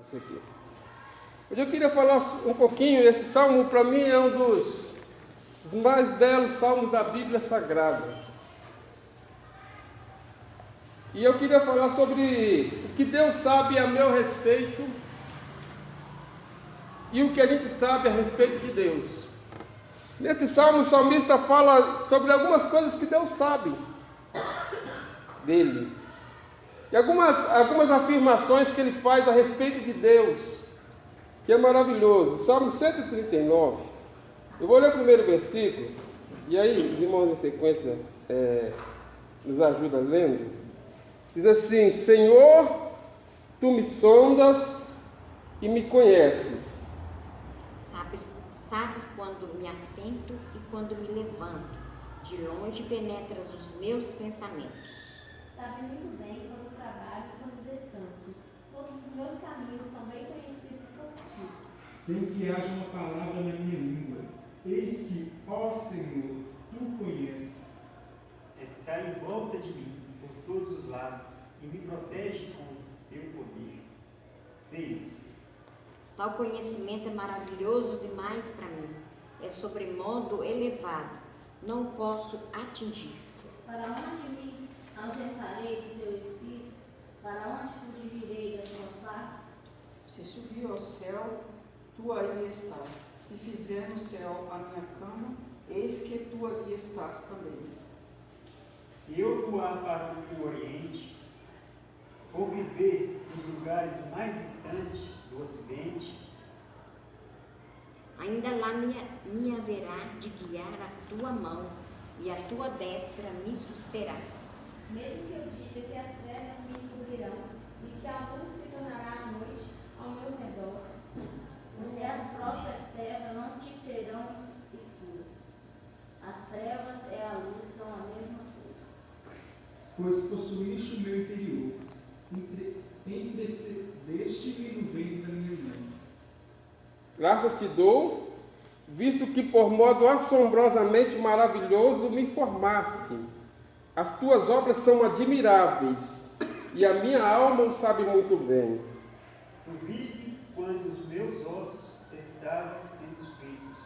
Esse aqui. Hoje eu queria falar um pouquinho, esse salmo para mim é um dos mais belos salmos da Bíblia Sagrada. E eu queria falar sobre o que Deus sabe a meu respeito e o que a gente sabe a respeito de Deus. Nesse salmo, o salmista fala sobre algumas coisas que Deus sabe dele. E algumas afirmações que ele faz a respeito de Deus, que é maravilhoso. Salmo 139. Eu vou ler o primeiro versículo, e aí os irmãos em sequência nos ajudam lendo. Diz assim: Senhor, tu me sondas e me conheces. Sabes quando me assento e quando me levanto. De longe penetras os meus pensamentos. Sabe muito bem quando trabalho e quando descanso. Todos os meus caminhos são bem conhecidos por ti. Sem que haja uma palavra na minha língua. Eis que, ó Senhor, tu conheces. Está em volta de mim, por todos os lados, e me protege com teu poder. 6. Tal conhecimento é maravilhoso demais para mim. É sobremodo elevado. Não posso atingir. Para onde me ausentarei do teu espírito? Para onde fugirei da tua face? Se subir ao céu, tu aí estás. Se fizer no céu a minha cama, eis que tu ali estás também. Se eu voar para o oriente, ou viver nos lugares mais distantes do ocidente, ainda lá me haverá de guiar a tua mão, e a tua destra me susterá. Mesmo que eu diga que as trevas me cobrirão, e que a luz se tornará a noite ao meu redor, até as próprias trevas não te serão escuras. As trevas e a luz são a mesma coisa. Pois possuíste o meu interior, entrecedeste-me no ventre da minha mãe. Graças te dou, visto que por modo assombrosamente maravilhoso me formaste. As tuas obras são admiráveis, e a minha alma o sabe muito bem. Tu viste quando os meus ossos estavam sendo feitos,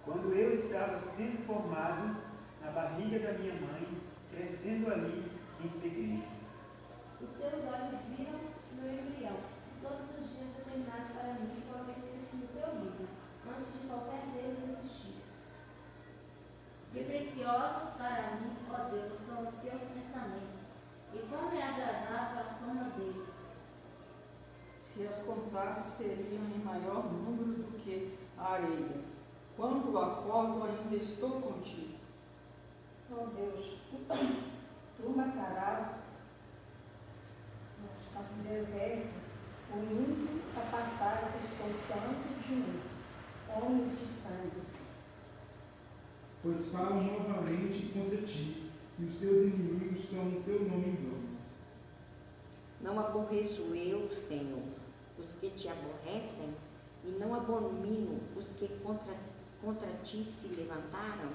quando eu estava sendo formado na barriga da minha mãe, crescendo ali em segredo. Os teus olhos viram meu embrião, todos os dias determinados para mim foram escritos no teu livro, antes de qualquer deles existir. Que preciosos para mim, ó Deus, são os teus pensamentos, e como é agradável a soma deles. Se as contasses, seriam em maior número do que a areia. Quando acordo, ainda estou contigo. Ó Deus, tu matarás no deserto o ímpio apartado estou tanto de mim, homens de sangue. Pois falam novamente contra ti, e os teus inimigos tomam o teu nome em vão. Não aborreço eu, Senhor, os que te aborrecem, e não abomino os que contra ti se levantaram.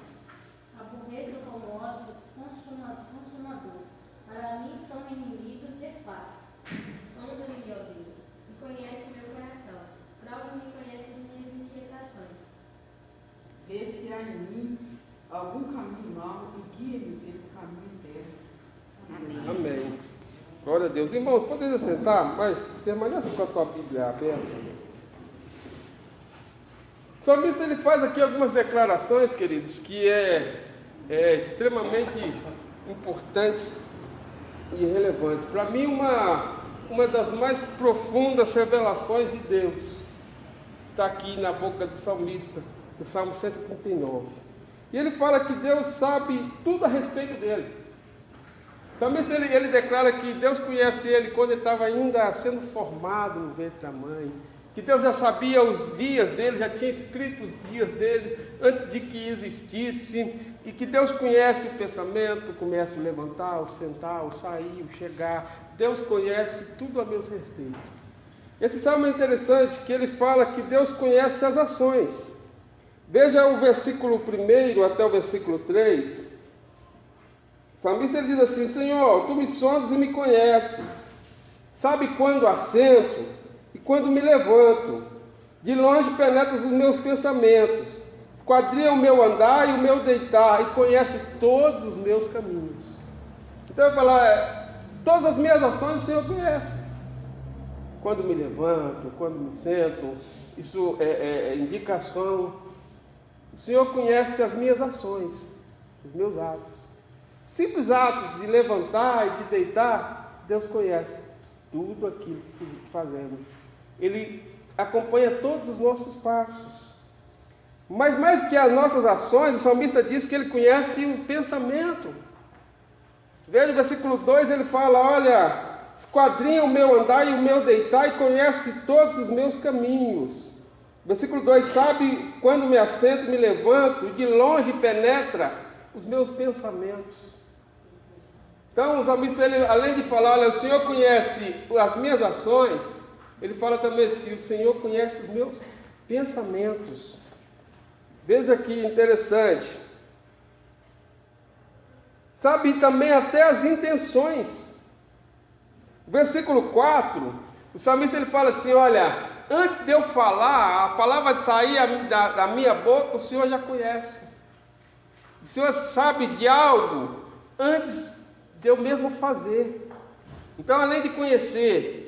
Aborreço com ódio consumador. Para mim são inimigos de fato. Sonda-me, ó Deus, e conhece meu coração. Prova-me e conhece as minhas inquietações. Vê se há em mim algum caminho mau e guia-me pelo caminho eterno. Amém. Amém. Glória a Deus. Irmãos, podem sentar, mas permaneça com a tua Bíblia aberta. O salmista ele faz aqui algumas declarações, queridos, que é extremamente importante e relevante. Para mim, uma das mais profundas revelações de Deus está aqui na boca do salmista, no Salmo 139. E ele fala que Deus sabe tudo a respeito dele. O salmista ele declara que Deus conhece ele quando ele estava ainda sendo formado no ventre da mãe. Que Deus já sabia os dias dele, já tinha escrito os dias dele antes de que existisse. E que Deus conhece o pensamento, conhece o levantar, o sentar, o sair, o chegar. Deus conhece tudo a meu respeito. Esse salmo é interessante, que ele fala que Deus conhece as ações. Veja o versículo 1 até o versículo 3. O salmista ele diz assim: Senhor, tu me sondas e me conheces. Sabe quando assento e quando me levanto. De longe penetra os meus pensamentos. Esquadrinha o meu andar e o meu deitar, e conhece todos os meus caminhos. Então eu falo, todas as minhas ações o Senhor conhece. Quando me levanto, quando me sento, isso é indicação. O Senhor conhece as minhas ações, os meus atos. Simples atos de levantar e de deitar, Deus conhece tudo aquilo que fazemos. Ele acompanha todos os nossos passos. Mas mais que as nossas ações, o salmista diz que ele conhece o pensamento. Veja o versículo 2, ele fala, olha, esquadrinha o meu andar e o meu deitar e conhece todos os meus caminhos. Versículo 2, sabe quando me assento e me levanto, e de longe penetra os meus pensamentos. Então o salmista, ele, além de falar, olha, o Senhor conhece as minhas ações, ele fala também assim, o Senhor conhece os meus pensamentos. Veja que interessante. Sabe também até as intenções. Versículo 4, o salmista ele fala assim, olha, antes de eu falar, a palavra de sair da minha boca, o Senhor já conhece. O Senhor sabe de algo antes de eu mesmo fazer. Então, além de conhecer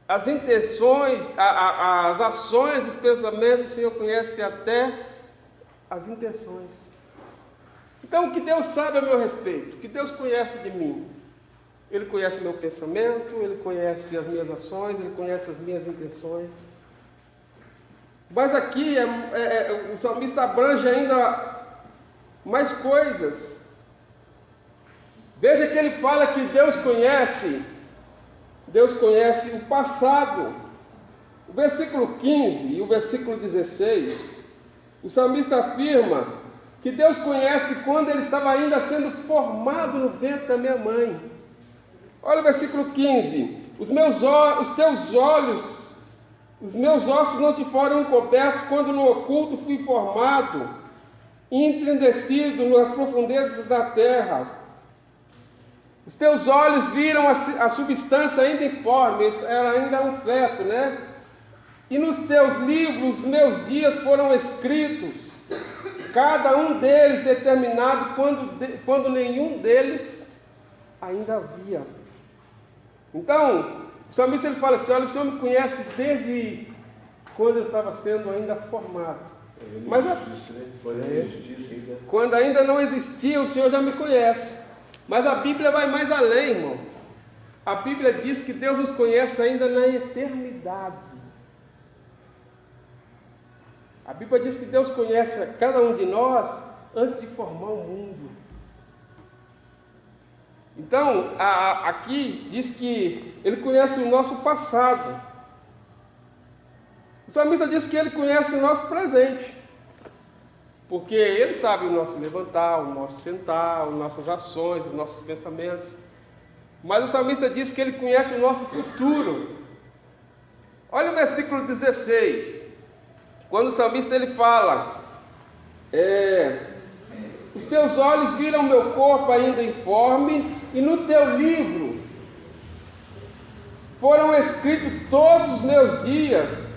as intenções, as ações, os pensamentos, o Senhor conhece até as intenções. Então, o que Deus sabe a meu respeito, o que Deus conhece de mim, Ele conhece meu pensamento, Ele conhece as minhas ações, Ele conhece as minhas intenções. Mas aqui o salmista abrange ainda mais coisas. Veja que ele fala que Deus conhece o passado. O versículo 15 e o versículo 16, o salmista afirma que Deus conhece quando ele estava ainda sendo formado no ventre da minha mãe. Olha o versículo 15, os teus olhos, os meus ossos não te foram encobertos quando no oculto fui formado, entristecido nas profundezas da terra. Os teus olhos viram a substância ainda informe, era ainda um feto, né? E nos teus livros meus dias foram escritos, cada um deles determinado quando nenhum deles ainda havia. Então, o salmista ele fala assim, olha, o Senhor me conhece desde quando eu estava sendo ainda formado. Mas quando ainda não existia, o Senhor já me conhece. Mas a Bíblia vai mais além, irmão. A Bíblia diz que Deus nos conhece ainda na eternidade. A Bíblia diz que Deus conhece cada um de nós antes de formar o mundo. Então, aqui diz que Ele conhece o nosso passado. O salmista diz que Ele conhece o nosso presente. Porque Ele sabe o nosso levantar, o nosso sentar, as nossas ações, os nossos pensamentos. Mas o salmista diz que Ele conhece o nosso futuro. Olha o versículo 16. Quando o salmista ele fala, os teus olhos viram meu corpo ainda informe, e no teu livro foram escritos todos os meus dias,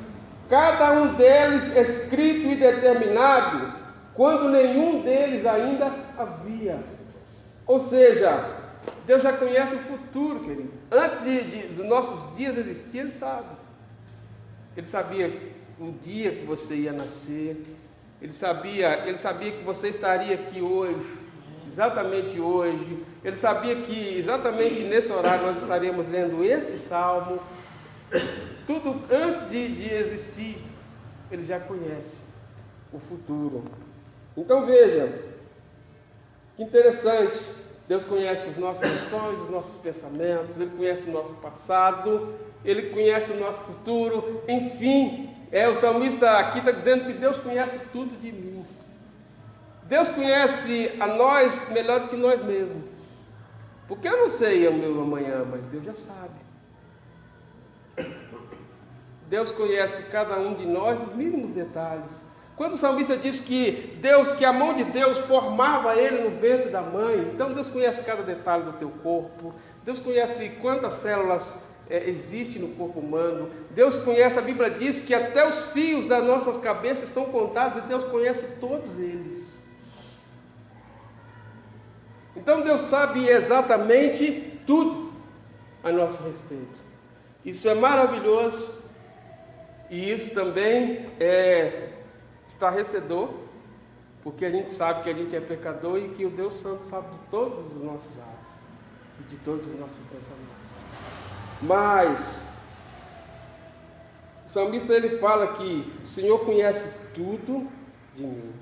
cada um deles escrito e determinado, quando nenhum deles ainda havia. Ou seja, Deus já conhece o futuro, querido. Antes dos nossos dias existir, Ele sabe. Ele sabia o dia que você ia nascer. Ele sabia que você estaria aqui hoje, exatamente hoje. Ele sabia que exatamente nesse horário nós estaríamos lendo esse salmo. Tudo antes de existir, Ele já conhece o futuro. Então veja, que interessante. Deus conhece as nossas ações, os nossos pensamentos, Ele conhece o nosso passado, Ele conhece o nosso futuro, enfim. O salmista aqui está dizendo que Deus conhece tudo de mim. Deus conhece a nós melhor do que nós mesmos. Porque eu não sei o meu amanhã, mas Deus já sabe. Deus conhece cada um de nós dos mínimos detalhes. Quando o salmista diz que a mão de Deus formava ele no ventre da mãe, então Deus conhece cada detalhe do teu corpo. Deus conhece quantas células existe no corpo humano. Deus conhece, a Bíblia diz que até os fios das nossas cabeças estão contados e Deus conhece todos eles. Então Deus sabe exatamente tudo a nosso respeito. Isso é maravilhoso e isso também é estarrecedor, porque a gente sabe que a gente é pecador e que o Deus Santo sabe de todos os nossos atos e de todos os nossos pensamentos. Mas o salmista ele fala que o Senhor conhece tudo de mim.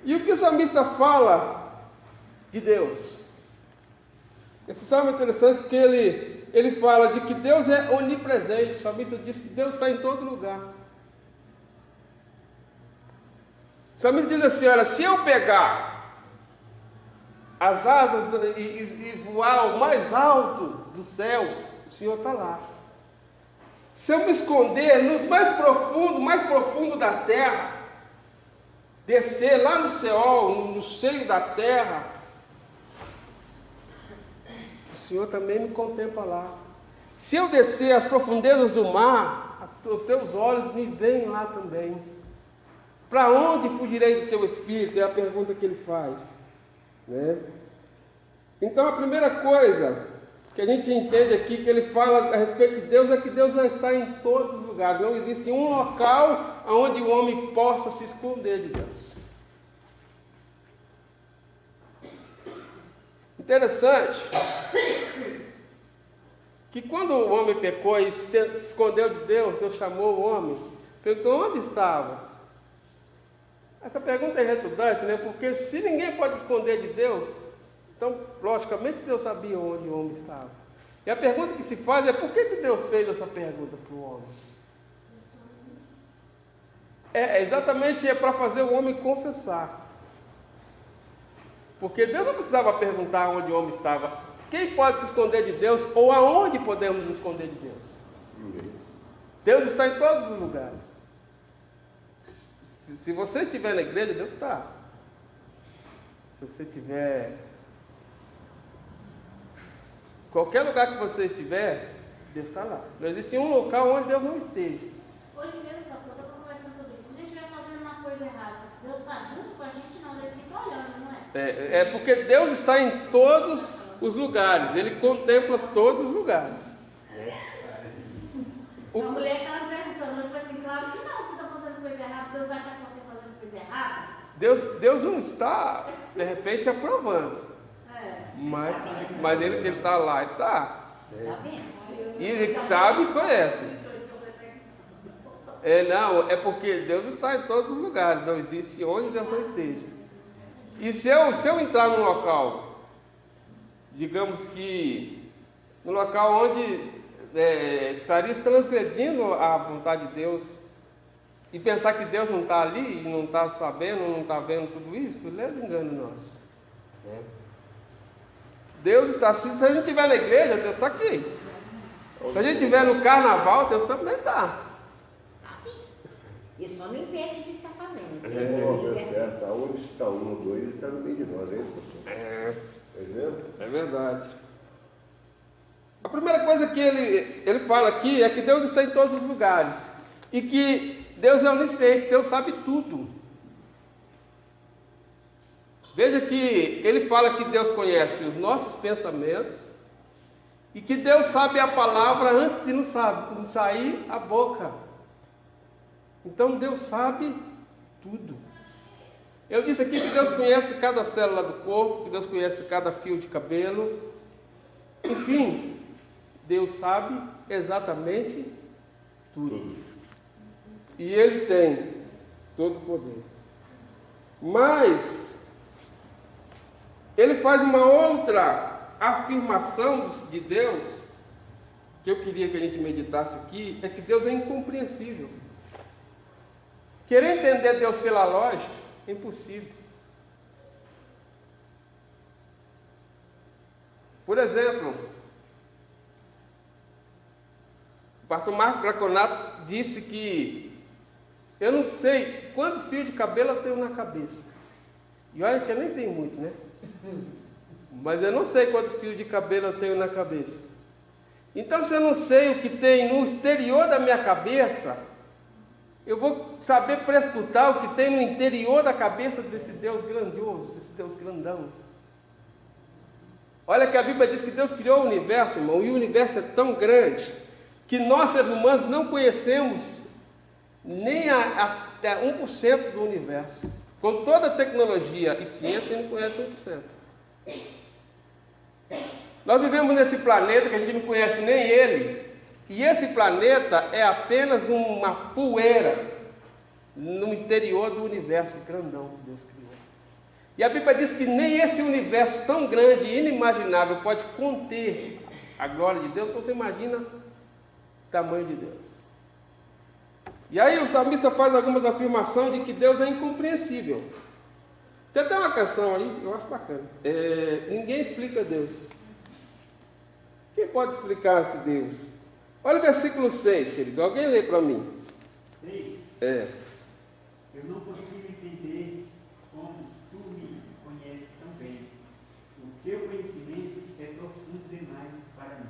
E o que o salmista fala de Deus? Esse salmo é interessante porque ele fala de que Deus é onipresente. O salmista diz que Deus está em todo lugar. O salmista diz assim: olha, se eu pegar as asas e voar ao mais alto dos céus, o Senhor está lá. Se eu me esconder no mais profundo da terra, descer lá no Seol, no seio da terra, o Senhor também me contempla lá. Se eu descer às profundezas do mar, os teus olhos me veem lá também. Para onde fugirei do teu espírito? É a pergunta que ele faz, né? Então a primeira coisa que a gente entende aqui, que ele fala a respeito de Deus, é que Deus já está em todos os lugares. Não existe um local onde o homem possa se esconder de Deus. Interessante que quando o homem pecou e se escondeu de Deus, Deus chamou o homem, perguntou: onde estavas? Essa pergunta é redundante, né? Porque se ninguém pode esconder de Deus, então, logicamente, Deus sabia onde o homem estava. E a pergunta que se faz é: por que Deus fez essa pergunta para o homem? Exatamente para fazer o homem confessar. Porque Deus não precisava perguntar onde o homem estava. Quem pode se esconder de Deus? Ou aonde podemos nos esconder de Deus? Deus está em todos os lugares. Se você estiver na igreja, Deus está. Se você estiver... qualquer lugar que você estiver, Deus está lá. Não existe um local onde Deus não esteja. Hoje mesmo, pastor, eu estou conversando sobre isso. Se a gente estiver fazendo uma coisa errada, Deus está junto com a gente? Não, Ele fica olhando, não é? É porque Deus está em todos os lugares. Ele contempla todos os lugares. A mulher estava perguntando, eu falei assim: claro que não, você está fazendo coisa errada, Deus vai estar com você fazendo coisa errada? Deus não está, de repente, aprovando. Mas ele que está lá, ele está. Está vendo? E ele sabe e conhece. Não, é porque Deus está em todos os lugares. Não existe onde Deus não esteja. E se eu entrar num local, digamos que no local onde estaria transgredindo a vontade de Deus, e pensar que Deus não está ali, e não está sabendo, não está vendo tudo isso, leva engano nosso. Deus está, se a gente estiver na igreja, Deus está aqui. Se a gente estiver no carnaval, Deus também está. Isso não impede de estar fazendo. É certo. Aonde está um ou dois, está no meio de nós, hein, pastor? É verdade. A primeira coisa que ele fala aqui é que Deus está em todos os lugares. E que Deus é onisciente, Deus sabe tudo. Veja que ele fala que Deus conhece os nossos pensamentos e que Deus sabe a palavra antes de nos sair a boca. Então Deus sabe tudo. Eu disse aqui que Deus conhece cada célula do corpo, que Deus conhece cada fio de cabelo. Enfim, Deus sabe exatamente tudo. E Ele tem todo o poder. Mas Ele faz uma outra afirmação de Deus, que eu queria que a gente meditasse aqui, é que Deus é incompreensível. Querer entender Deus pela lógica é impossível. Por exemplo, o pastor Marco Braconato disse que eu não sei quantos fios de cabelo eu tenho na cabeça. E olha que eu nem tenho muito, né? Mas eu não sei quantos fios de cabelo eu tenho na cabeça. Então, se eu não sei o que tem no exterior da minha cabeça, eu vou saber prescrutar o que tem no interior da cabeça desse Deus grandioso, desse Deus grandão. Olha que a Bíblia diz que Deus criou o universo, irmão, e o universo é tão grande que nós, seres humanos, não conhecemos nem até 1% do universo. Com toda a tecnologia e ciência, a gente não conhece 1%. Nós vivemos nesse planeta que a gente não conhece nem ele, e esse planeta é apenas uma poeira no interior do universo grandão que Deus criou. E a Bíblia diz que nem esse universo tão grande e inimaginável pode conter a glória de Deus, então você imagina o tamanho de Deus. E aí o salmista faz algumas afirmações de que Deus é incompreensível. Tem até uma canção aí, eu acho bacana. Ninguém explica Deus. Quem pode explicar esse Deus? Olha o versículo 6, querido. Alguém lê para mim. 6? Eu não consigo entender como tu me conheces tão bem. O teu conhecimento é profundo demais para mim.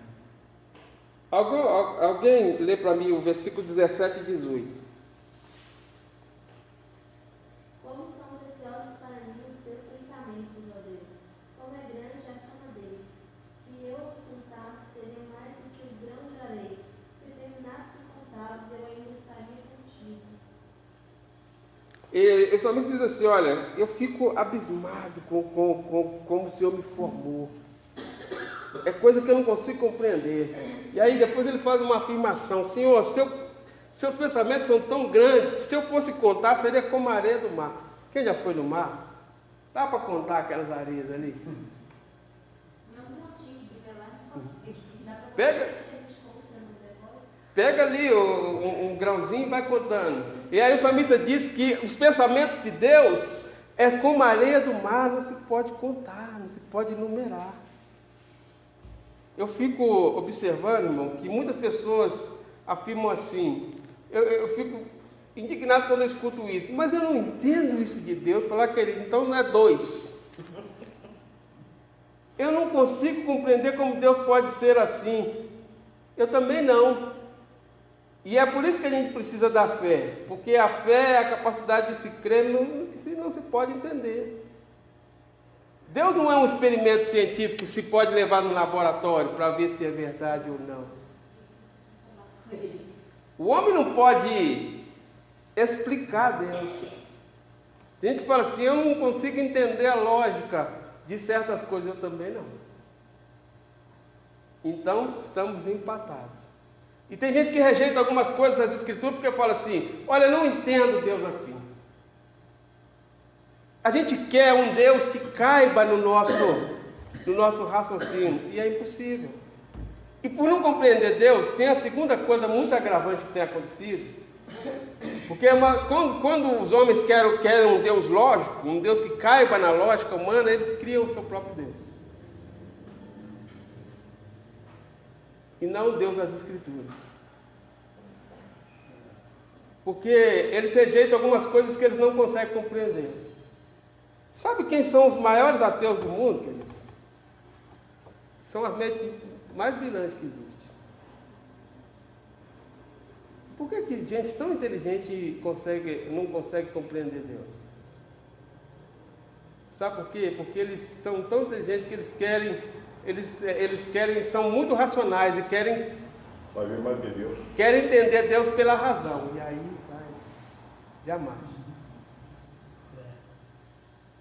Alguém lê para mim o versículo 17 e 18. Como são preciosos para mim os teus pensamentos, ó Deus. Como é grande a soma deles. Se eu os contasse, seriam mais do que o grão de areia. Se terminasse de contá-los, eu ainda estaria contigo. E o salmista diz assim, olha, eu fico abismado com como o Senhor me formou. É coisa que eu não consigo compreender. E aí depois ele faz uma afirmação, Senhor, seus pensamentos são tão grandes que se eu fosse contar, seria como a areia do mar. Quem já foi no mar? Dá para contar aquelas areias ali? Pega ali um grãozinho e vai contando. E aí o salmista diz que os pensamentos de Deus é como a areia do mar, não se pode contar, não se pode enumerar. Eu fico observando, irmão, que muitas pessoas afirmam assim, eu fico indignado quando eu escuto isso, mas eu não entendo isso de Deus. Falar, querido, então não é 2. Eu não consigo compreender como Deus pode ser assim. Eu também não. E é por isso que a gente precisa da fé, porque a fé é a capacidade de se crer no que não se pode entender. Deus não é um experimento científico que se pode levar no laboratório para ver se é verdade ou não. O homem não pode explicar Deus. Tem gente que fala assim, eu não consigo entender a lógica de certas coisas, eu também não. Então, estamos empatados. E tem gente que rejeita algumas coisas das Escrituras porque fala assim, olha, eu não entendo Deus assim. A gente quer um Deus que caiba no nosso raciocínio, e é impossível. E por não compreender Deus, tem a segunda coisa muito agravante que tem acontecido, porque quando os homens querem um Deus lógico, um Deus que caiba na lógica humana, eles criam o seu próprio Deus. E não o Deus das Escrituras. Porque eles rejeitam algumas coisas que eles não conseguem compreender. Sabe quem são os maiores ateus do mundo, queridos? São as mentes mais brilhantes que existem. Por que gente tão inteligente não consegue compreender Deus? Sabe por quê? Porque eles são tão inteligentes que eles são muito racionais e querem saber mais de Deus. Querem entender Deus pela razão. E aí vai, jamais.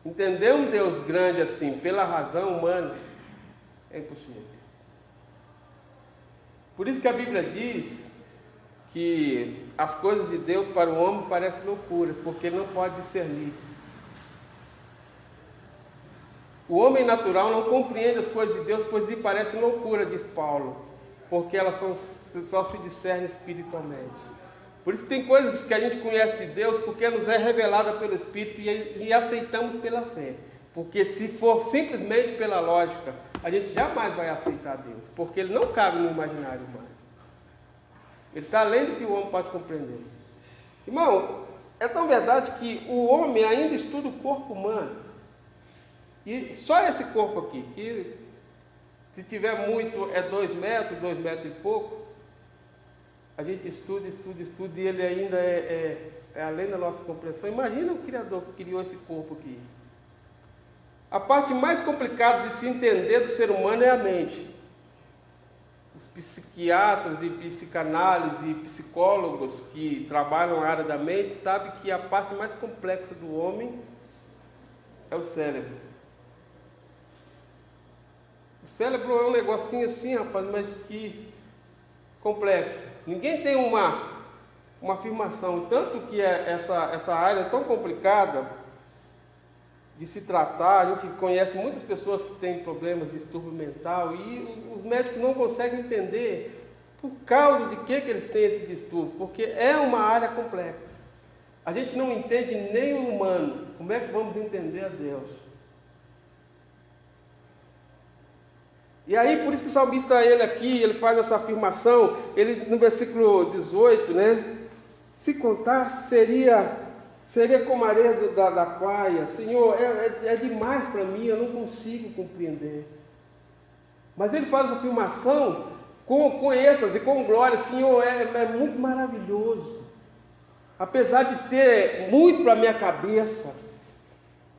Entender um Deus grande assim, pela razão humana, é impossível. Por isso que a Bíblia diz que as coisas de Deus para o homem parecem loucuras, porque ele não pode discernir. O homem natural não compreende as coisas de Deus, pois lhe parecem loucura, diz Paulo, porque elas só se discernem espiritualmente. Por isso que tem coisas que a gente conhece de Deus porque nos é revelada pelo Espírito e aceitamos pela fé. Porque se for simplesmente pela lógica, a gente jamais vai aceitar Deus, porque Ele não cabe no imaginário humano. Ele está além do que o homem pode compreender. Irmão, é tão verdade que o homem ainda estuda o corpo humano. E só esse corpo aqui, que Se tiver muito, é 2 metros, 2 metros e pouco. A gente estuda, e ele ainda é além da nossa compreensão. Imagina o Criador que criou esse corpo aqui. A parte mais complicada de se entender do ser humano é a mente. Os psiquiatras e psicanálise e psicólogos que trabalham na área da mente sabem que a parte mais complexa do homem é o cérebro. O cérebro é um negocinho assim, rapaz, mas que complexo. Ninguém tem uma afirmação, tanto que essa área é tão complicada de se tratar. A gente conhece muitas pessoas que têm problemas de distúrbio mental e os médicos não conseguem entender por causa de que eles têm esse distúrbio, porque é uma área complexa. A gente não entende nem o humano, como é que vamos entender a Deus? E aí, por isso que o salmista, ele faz essa afirmação, ele no versículo 18, né? Se contar, seria como a areia da praia. Senhor, é demais para mim, eu não consigo compreender. Mas ele faz essa afirmação com êxtase e com glória. Senhor, é muito maravilhoso. Apesar de ser muito para a minha cabeça,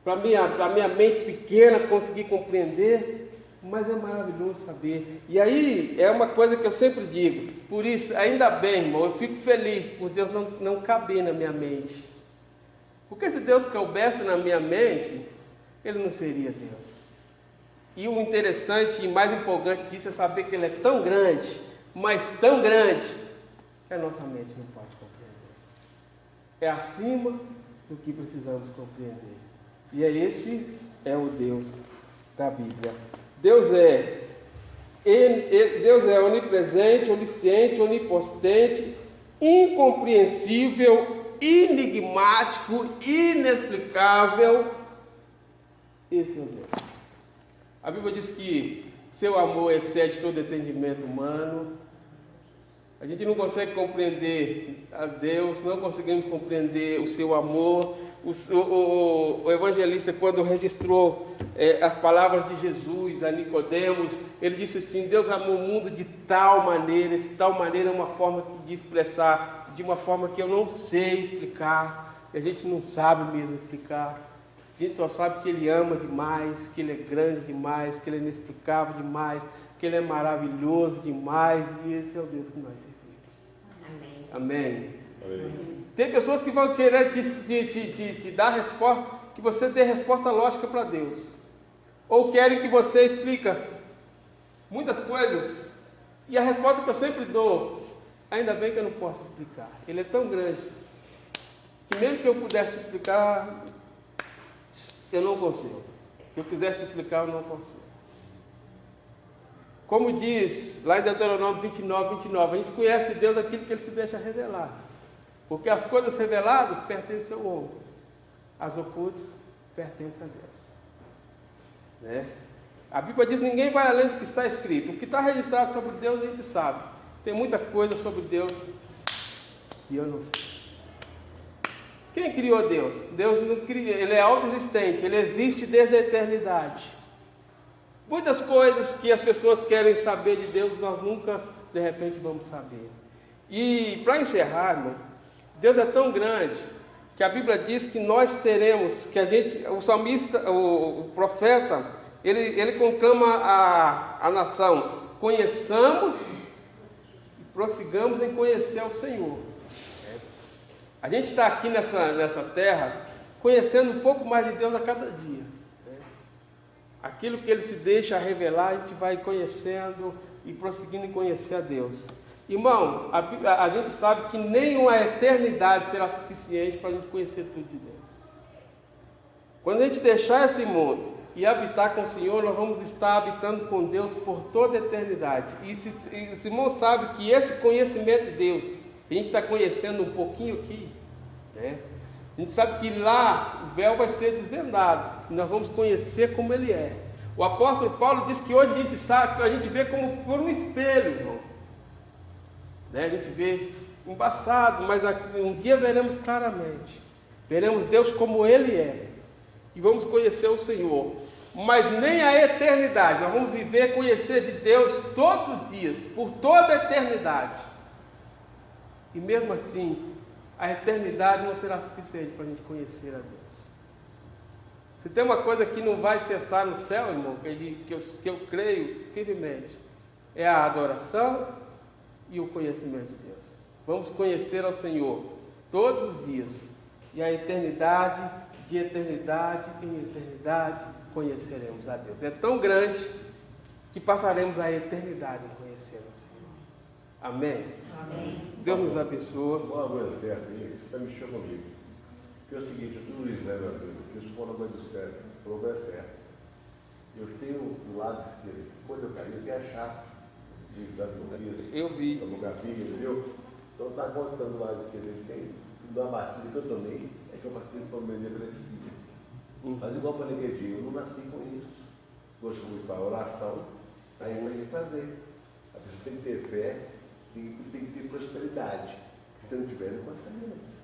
para a minha mente pequena conseguir compreender, mas é maravilhoso saber. E aí é uma coisa que eu sempre digo. Por isso, ainda bem, irmão, eu fico feliz por Deus não caber na minha mente. Porque se Deus coubesse na minha mente, Ele não seria Deus. E o interessante e mais empolgante disso é saber que Ele é tão grande, mas tão grande, que a nossa mente não pode compreender. É acima do que precisamos compreender. E esse é o Deus da Bíblia. Deus é onipresente, onisciente, onipotente, incompreensível, enigmático, inexplicável. Esse é o Deus. A Bíblia diz que seu amor excede todo entendimento humano. A gente não consegue compreender a Deus, não conseguimos compreender o seu amor. O evangelista, quando registrou as palavras de Jesus a Nicodemos, ele disse assim: Deus amou o mundo de tal maneira, esse tal maneira é uma forma de expressar, de uma forma que eu não sei explicar, e a gente não sabe mesmo explicar. A gente só sabe que Ele ama demais, que Ele é grande demais, que Ele é inexplicável demais, que Ele é maravilhoso demais, e esse é o Deus que nós servimos. Amém. Amém. Tem pessoas que vão querer te dar resposta, que você dê resposta lógica para Deus. Ou querem que você explique muitas coisas. E a resposta que eu sempre dou, ainda bem que eu não posso explicar. Ele é tão grande, que mesmo que eu pudesse explicar, eu não consigo. Se eu quisesse explicar, eu não consigo. Como diz lá em Deuteronômio 29, a gente conhece de Deus aquilo que Ele se deixa revelar. Porque as coisas reveladas pertencem ao homem, as ocultas pertencem a Deus. Né? A Bíblia diz: ninguém vai além do que está escrito. O que está registrado sobre Deus a gente sabe. Tem muita coisa sobre Deus e eu não sei. Quem criou Deus? Deus não cria, Ele é autoexistente, Ele existe desde a eternidade. Muitas coisas que as pessoas querem saber de Deus, nós nunca, de repente, vamos saber. E para encerrar, irmão, Deus é tão grande que a Bíblia diz que nós teremos, que o salmista, o profeta, ele conclama a nação: conheçamos e prossigamos em conhecer o Senhor. A gente está aqui nessa terra conhecendo um pouco mais de Deus a cada dia. Aquilo que Ele se deixa revelar, a gente vai conhecendo e prosseguindo em conhecer a Deus. Irmão, a gente sabe que nem uma eternidade será suficiente para a gente conhecer tudo de Deus. Quando a gente deixar esse mundo e habitar com o Senhor, nós vamos estar habitando com Deus por toda a eternidade. E o irmão sabe que esse conhecimento de Deus, a gente está conhecendo um pouquinho aqui, né? A gente sabe que lá o véu vai ser desvendado, e nós vamos conhecer como Ele é. O apóstolo Paulo diz que hoje a gente sabe, a gente vê como por um espelho, irmão. Né? A gente vê embaçado, mas um dia veremos claramente. Veremos Deus como Ele é. E vamos conhecer o Senhor. mas nem a eternidade. Nós vamos viver, conhecer de Deus todos os dias, por toda a eternidade. E mesmo assim, a eternidade não será suficiente para a gente conhecer a Deus. Se tem uma coisa que não vai cessar no céu, irmão, que eu creio firmemente, é a adoração e o conhecimento de Deus. Vamos conhecer ao Senhor todos os dias, e a eternidade, de eternidade em eternidade, conheceremos a Deus. É tão grande que passaremos a eternidade em conhecer o Senhor. Amém? Amém. Deus nos abençoe. Uma coisa certa, isso está mexendo comigo. Porque é o seguinte, eu estou no exame, meu Deus, eu estou na mãe do certo, o problema é certo. Eu tenho do lado esquerdo, quando eu caí, eu tenho a chave do exame que eu fiz. Eu vi. No capinha, entendeu? Então está constando do lado esquerdo, tem da batida que eu tomei, é que eu passei esse problema de epilepsia. Mas igual eu falei aquele dia, eu não nasci com isso. Gosto muito para oração, aí eu tenho que fazer. A pessoa tem que ter fé, tem que ter prosperidade. Se não tiver, não consegue mesmo.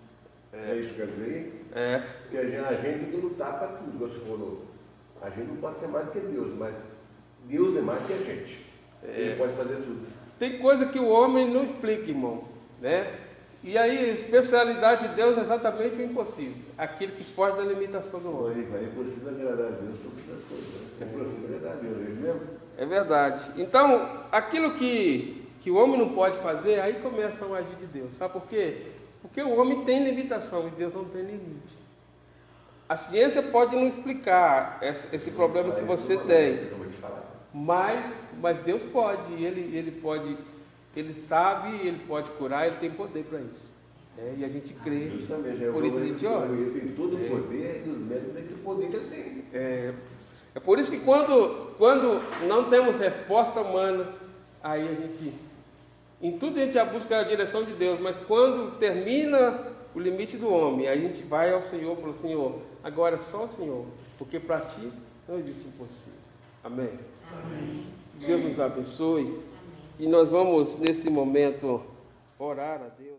É isso que quer dizer? É. Porque a gente tem que lutar para tudo, igual você falou. A gente não pode ser mais do que Deus, mas Deus é mais que a gente. Ele pode fazer tudo. Tem coisa que o homem não explica, irmão, né? E aí, a especialidade de Deus é exatamente o impossível. Aquilo que foge da limitação do homem. É impossível agradar a Deus sobre as coisas. É impossível agradar a Deus, é isso mesmo? É verdade. Então, aquilo que o homem não pode fazer, aí começa o agir de Deus. Sabe por quê? Porque o homem tem limitação e Deus não tem limite. A ciência pode não explicar esse problema que você tem. Mas Deus pode, ele pode, ele sabe, ele pode curar, ele tem poder para isso. E a gente crê, por isso a gente ora. Ele tem todo o poder e os médicos têm o poder que ele tem. É por isso que quando não temos resposta humana, aí a gente, em tudo a gente já busca a direção de Deus, mas quando termina o limite do homem, aí a gente vai ao Senhor e fala, Senhor, agora é só o Senhor, porque para Ti não existe impossível. Amém? Amém. Deus nos abençoe. E nós vamos, nesse momento, orar a Deus.